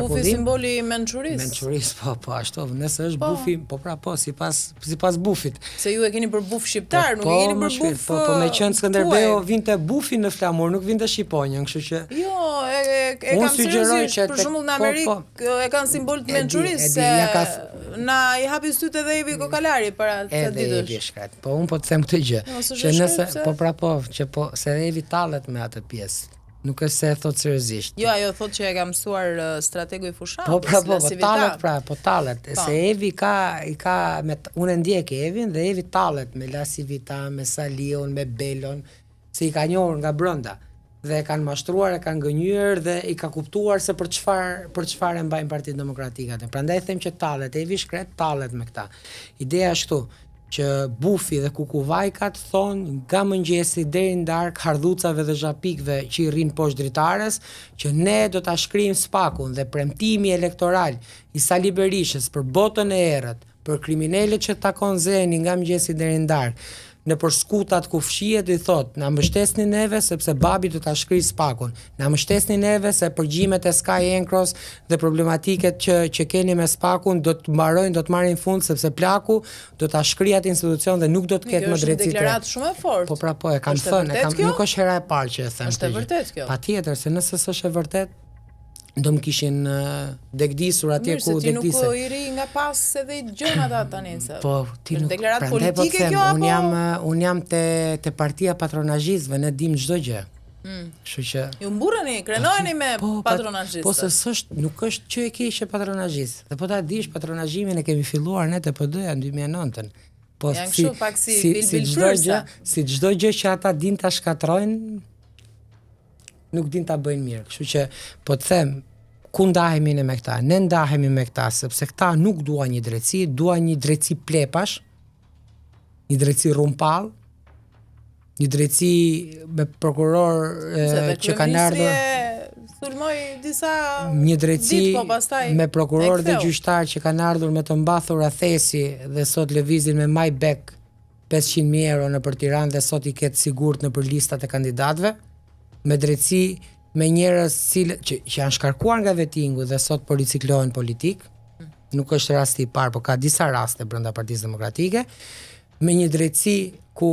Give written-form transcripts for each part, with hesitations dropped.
Bufi simboli i mençurisë. Mençurisë, po, ashtu, nëse është bufi, po, sipas bufit. Se ju e keni për buf shqiptar, nuk e keni për buf. Po, me qenë Skënderbeu vinte bufi në flamur, nuk vinte shqiponjën, kështu që. Jo, e kanë seriozisht, për shembull në Amerikë e kanë simbol të mençurisë, se na i hapi sytë edhe Evi Kokalari para të ditësh. Po unë po të them këtë gjë, që nëse që se Evi tallet me atë pjesë. Nuk është se e thot seriozisht. Jo, ajo thot që e ka mësuar strategu i fushatës. Po tallet. Se Evi unë ndjek Evin dhe Evi tallet me Lasivita, me Salion, me Belon, se i ka njohur nga brenda. Dhe e kanë mashtruar, e kanë gënjur dhe i ka kuptuar se për çfarë e mbajnë Partitë Demokratike atë. Prandaj them që tallet, Evi shkret tallet me këta. Ideja është këtu që bufi dhe kukuvajkat thonë nga mëngjesi deri në darkë hardhucave dhe zhapikëve që i rrinë poshtë dritares, që ne do ta shkrijmë spakun dhe premtimi elektoral i Sali Berishës për botën e errët, për kriminalët që takon Zeni nga mëngjesi deri në darkë, në për skutat ku fshihet i thot, na mbështesni neve sepse babi do ta shkrijë spakun. Na mbështesni neve se përgjimet e Sky Encros dhe problematiket që keni me spakun do të mbarojnë, do të marrin fund sepse plaku do ta shkrijë atë institucion dhe nuk do të ketë më drejtësi. Është deklaratë shumë e fortë. Po, e kam thënë, nuk është hera e parë që e them. Është e vërtetë kjo. Patjetër, se nëse s'është e vërtetë do më kishin degdisur atje ku degdise. Mirë, se ti nuk i ri nga pas edhe i dëgjon ata tani se. Po, ti nuk. Deklaratë politike kjo apo? Unë jam te partia patronazhistëve, ne dim çdo gjë. Kështu që ju mburreni, krenoheni me patronazhistët. Po se nuk është që e keqe patronazhist. Dhe po ta dish patronazhimin e kemi filluar ne te PD-ja në 2009-ën. Po si çdo gjë që ata din ta shkatrojnë, nuk din ta bëjnë mirë. Kështu që po të them, ku ndahemi ne me këta? Ne ndahemi me këta sepse këta nuk duan një drejtësi, duan një drejtësi plepash, një drejtësi rumpall, një drejtësi me prokuror që kanë ardhur sulmoi disa një drejtësi me prokuror dhe gjyqtar që kanë ardhur me të mbathur athesi dhe sot lëvizin me Maybach 500.000 euro nëpër Tiranë dhe sot i ketë sigurt nëpër listat e kandidatëve. Me drejtësi, me njerëz që janë shkarkuar nga vettingu dhe sot po riciklohen politik. Nuk është rasti i parë, por ka disa raste brenda Partisë Demokratike. Me një drejtësi ku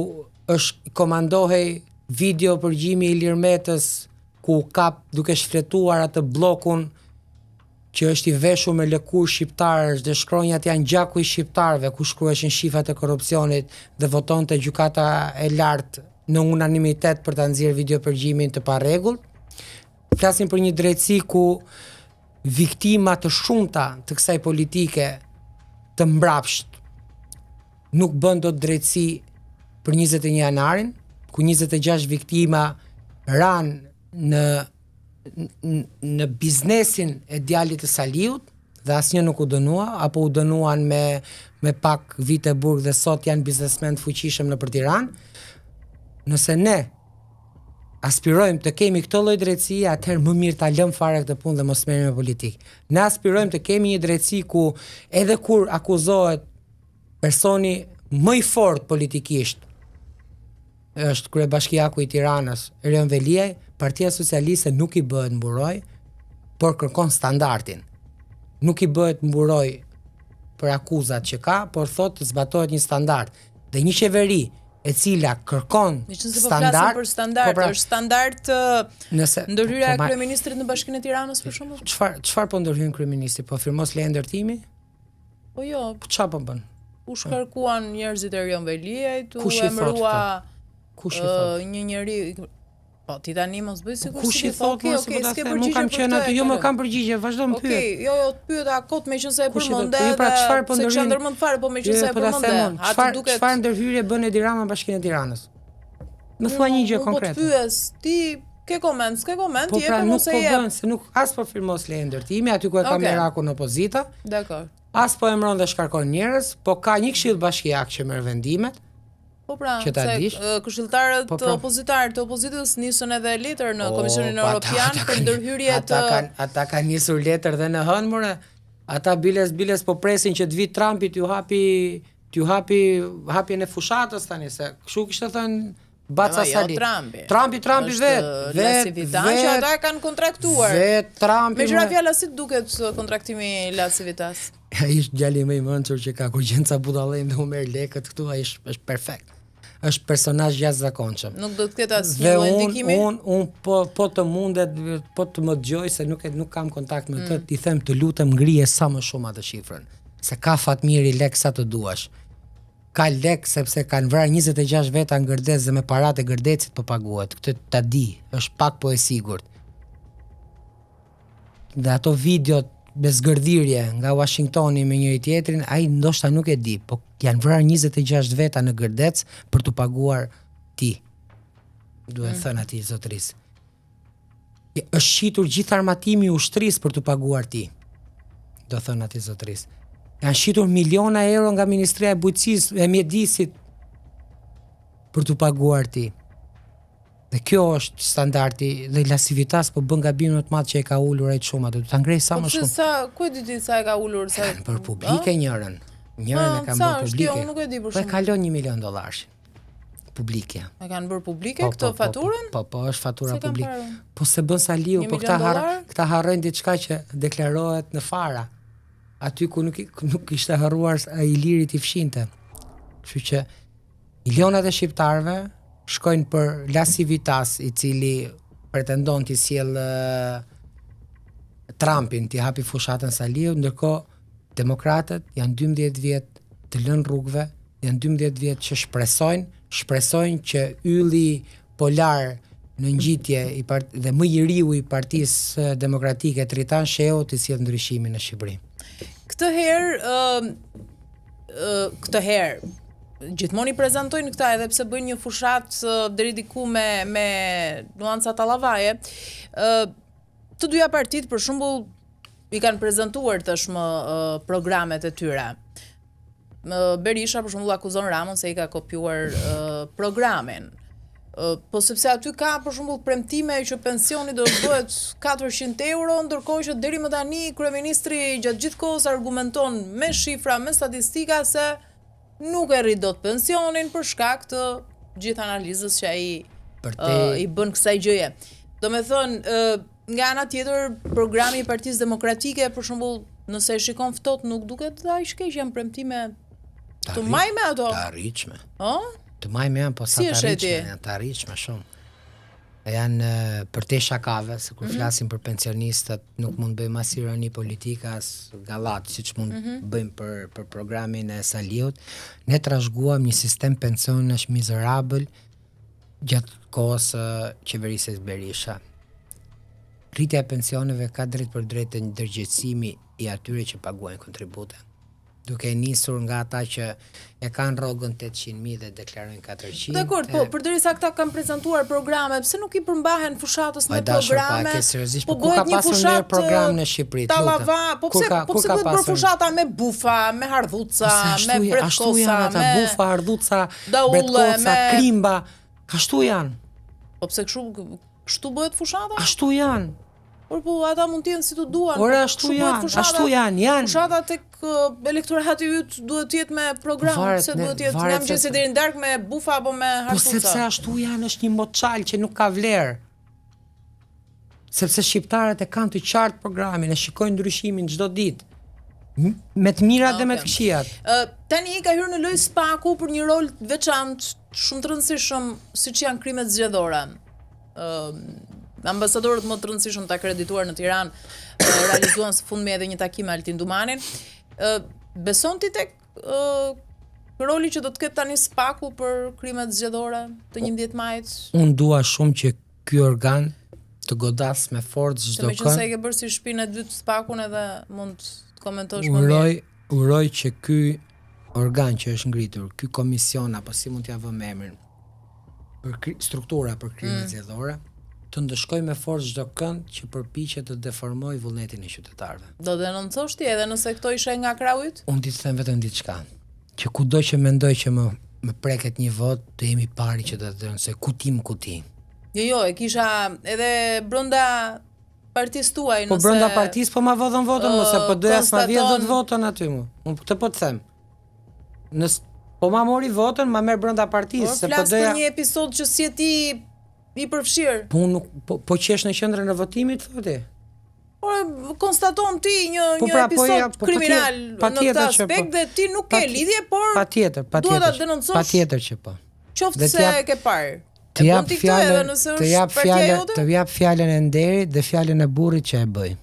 është komandohej video përgjimi i Ilir Metës ku kap duke shfletuar atë bllokun që është i veshur me lëkurë shqiptarësh dhe shkronjat janë gjaku i shqiptarëve ku shkruheshin shifrat e korrupsionit dhe votonte gjykata e lartë në unanimitet për ta nxjerrë video përgjimin të parregullt. Flasim për një drejtësi ku viktima të shumta të kësaj politike të mbrapsht nuk bën dot drejtësi për 21 janarin, ku 26 viktima ranë në biznesin e djalit të Saliut dhe asnjë nuk u dënua apo u dënuan me pak vite burg dhe sot janë biznesmen të fuqishëm nëpër Tiranë. Nëse ne aspirojmë të kemi këtë lloj drejtësie, atëherë më mirë ta lëm fare këtë punë dhe mos merrem me politikë. Ne aspirojmë të kemi një drejtësi ku edhe kur akuzohet personi më i fortë politikisht është kryebashkiaku i Tiranës, Erion Veliaj, Partia Socialiste nuk i bëhet mburoj, por kërkon standardin. Nuk i bëhet mburoj për akuzat që ka, por thotë të zbatohet një standard. Dhe një qeveri e cila kërkon standard, për standard, është standard ndërhyrja e kryeministrit në Bashkinë e Tiranës për shembull. Çfarë po ndërhyn kryeministri? Po firmos leje ndërtimi? Po jo. Çfarë po bën? U shkarkuan njerëzit e Erion Veliajt, u emërua një njeri. Po ti tani mos bëj sigurisht. Kush i thot mos po ta them, unë kam qenë aty, jo më kam përgjigje, vazhdo më pyet. Okej, jo të pyet akot meqense e përmendë. Jo, pra çfarë po ndërhyn? Se ndërmend fare, po meqense e përmendë. Atë duket çfarë ndërhyrje bën Edi Rama në Bashkinë e Tiranës? Më thua një gjë konkrete. Po të pyes, ti ke koment, s'ke koment, jep mos e jep. Po bën se nuk as po firmos leje ndërtimi aty ku e ka Meraku në opozita. Dakor. As po emëron dhe shkarkon njerëz, po ka një këshill bashkiak që merr vendimet. Po pra, se këshilltarët opozitarë të opozitës nisën edhe letër në Komisionin Evropian për ndërhyrje të... Ata kanë nisur letër dhe në hënë, more. Ata biles po presin që të vi Trumpi t'ju hapi hapjen e fushatës tani, se kështu kishte thënë Baca Sali. Trumpi vetë. Që ata kanë kontraktuar. Vetë Trumpi. Me qëra fjalla si duket kontraktimi Laç Civitas? Ai është djali më i mençur që ka kur Gjenca Budallën dhe Umer Lekët këtu, ai është perfekt. Është personazh jashtëzakonshëm. Nuk do të ketë asnjë lloj ndikimi. Un po të mundet, po të më dëgjoj se nuk kam kontakt me të, ti them të lutem ngrije sa më shumë atë shifrën. Se ka Fatmiri lek sa të duash. Ka lek sepse kanë vrarë 26 veta në Gërdec dhe me paratë e Gërdecit po paguhet. Këtë ta di, është pak po e sigurt. Dhe ato videot me zgërdhirje nga Washingtoni me njëri tjetrin, ai ndoshta nuk e di, po janë vrarë 26 veta në Gërdec për të paguar ti. Duhet thënë atij zotërisë. Është shitur gjithë armatimi i ushtrisë për të paguar ti. Do thënë atij zotërisë. Janë shitur miliona euro nga Ministria e Bujqësisë e Mjedisit për të paguar ti. Dhe kjo është standardi dhe Laç Civitas po bën gabimin më të madh që e ka ulur ai shumë atë. Do ta ngrej sa më shumë. Ku e di ti sa e ka ulur sa për publike njërin. Njërin e kanë bërë publike. Unë nuk e di për shkak. Po kalon $1 milion. Publike. E kanë bërë publike këtë faturën? Po, është fatura publike. Po se bën Saliu, po këta harrojnë diçka që deklarohet në fara. Aty ku nuk ishte harruar ai Ilirit i fshinte. Kështu që milionat e shqiptarëve shkojnë për Laç Civitas, i cili pretendon t'i sjell Trumpin, t'i hapi fushatën Saliut, ndërkohë demokratët janë 12 vjet të lënë rrugëve, janë 12 vjet që shpresojnë që ylli polar në ngjitje dhe më i riu i Partisë Demokratike Tritan Shehu të sjellë ndryshimin në Shqipëri. Këtë herë gjithmonë i prezantojnë këta edhe pse bëjnë një fushat deri diku me nuanca tallavaje. Të dyja partitë për shembull i kanë prezantuar tashmë programet e tyre. Berisha për shembull akuzon Ramon se i ka kopjuar programin. Po sepse aty ka për shembull premtime që pensioni do të bëhet 400 euro, ndërkohë që deri më tani kryeministri gjatë gjithë kohës argumenton me shifra, me statistika se nuk e rrit dot pensionin për shkak të gjithë analizës që ai i bën kësaj gjëje. Domethënë, nga ana tjetër, programi i Partisë Demokratike, për shembull, nëse e shikon ftohtë, nuk duket aq i keq, janë premtime të majme ato. Të arritshme. Të majme janë, po sa të arritshme, janë të arritshme shumë. Janë për te shakave, se kur flasim për pensionistët, nuk mund bëjmë as ironi politike, as gallat, siç mund bëjmë për programin e Saliut. Ne trashëguam një sistem pensionesh mizerabël gjatë kohës qeverisë Berisha. Rritja e pensioneve ka drejt për drejt të ndërgjegjësimi i atyre që paguajnë kontribute. Duke nisur nga ata që e kanë rrogën 800.000 dhe deklarojnë 400. Dakor, po, përderisa këta kanë prezantuar programe, pse nuk i përmbahen fushatës me programe? Po ku ka pasur një program në Shqipëri? Tallava, po pse duhet bërë fushata me bufa, me hardhuca, me bretkosa, ashtu janë ata bufa, hardhuca, bretkosa, krimba, ashtu janë. Po pse kështu bëhet fushata? Ashtu janë. Po ata mund të jenë si të duan. Ora ashtu janë. Fushata tek elektorati yt duhet të jetë me program, se duhet të jetë nga mëngjesi deri në darkë me bufa apo me hardhuca. Po sepse ashtu janë, është një moçal që nuk ka vlerë. Sepse shqiptarët e kanë të qartë programin, e shikojnë ndryshimin çdo ditë. Me të mirat dhe me të këqijat. Tani ka hyrë në lojë spaku për një rol veçantë, shumë të rëndësishëm, siç janë krimet zgjedhore. Ambasadorët më të rëndësishëm të akredituar në Tiranë realizuan së fundmi edhe një takim me Altin Dumanin. Beson ti tek roli që do të ketë tani spaku për krimet zgjedhore të 11 majit? Unë dua shumë që ky organ të godas me forcë çdo kënd. Meqense e ke bërë si shpinë e dytë spakun edhe mund të komentosh më mirë. Uroj që ky organ që është ngritur, ky komision apo si mund t'ia vëmë emrin, për struktura për krimet zgjedhore, të ndëshkoj me forcë çdo kënd që përpiqet të deformoj vullnetin e qytetarëve. Do denoncosh ti edhe nëse këto ishin nga krahu yt? Unë di të them vetëm diçka, që kudo që mendoj që më preket një vot, të jemi pari që të denoncoj ku ti. Jo, e kisha edhe brenda partisë tuaj, nëse po brenda partisë po ma vodhën votën, mos e po doja s'ma vjen 10 votën aty mu. Unë këtë po të them. Po ma mori votën, ma merr brenda partisë, se po doja. Flas për një episod që si ti i përfshir. Po nuk po qesh në qendrën e votimit thotë. Po konstaton ti një episod kriminal në këtë aspekt dhe ti nuk ke lidhje, por patjetër. Duhet ta denoncosh. Patjetër që po. Qoftë se e ke parë. Të jap fjalën e nderit dhe fjalën e burrit që e bëj.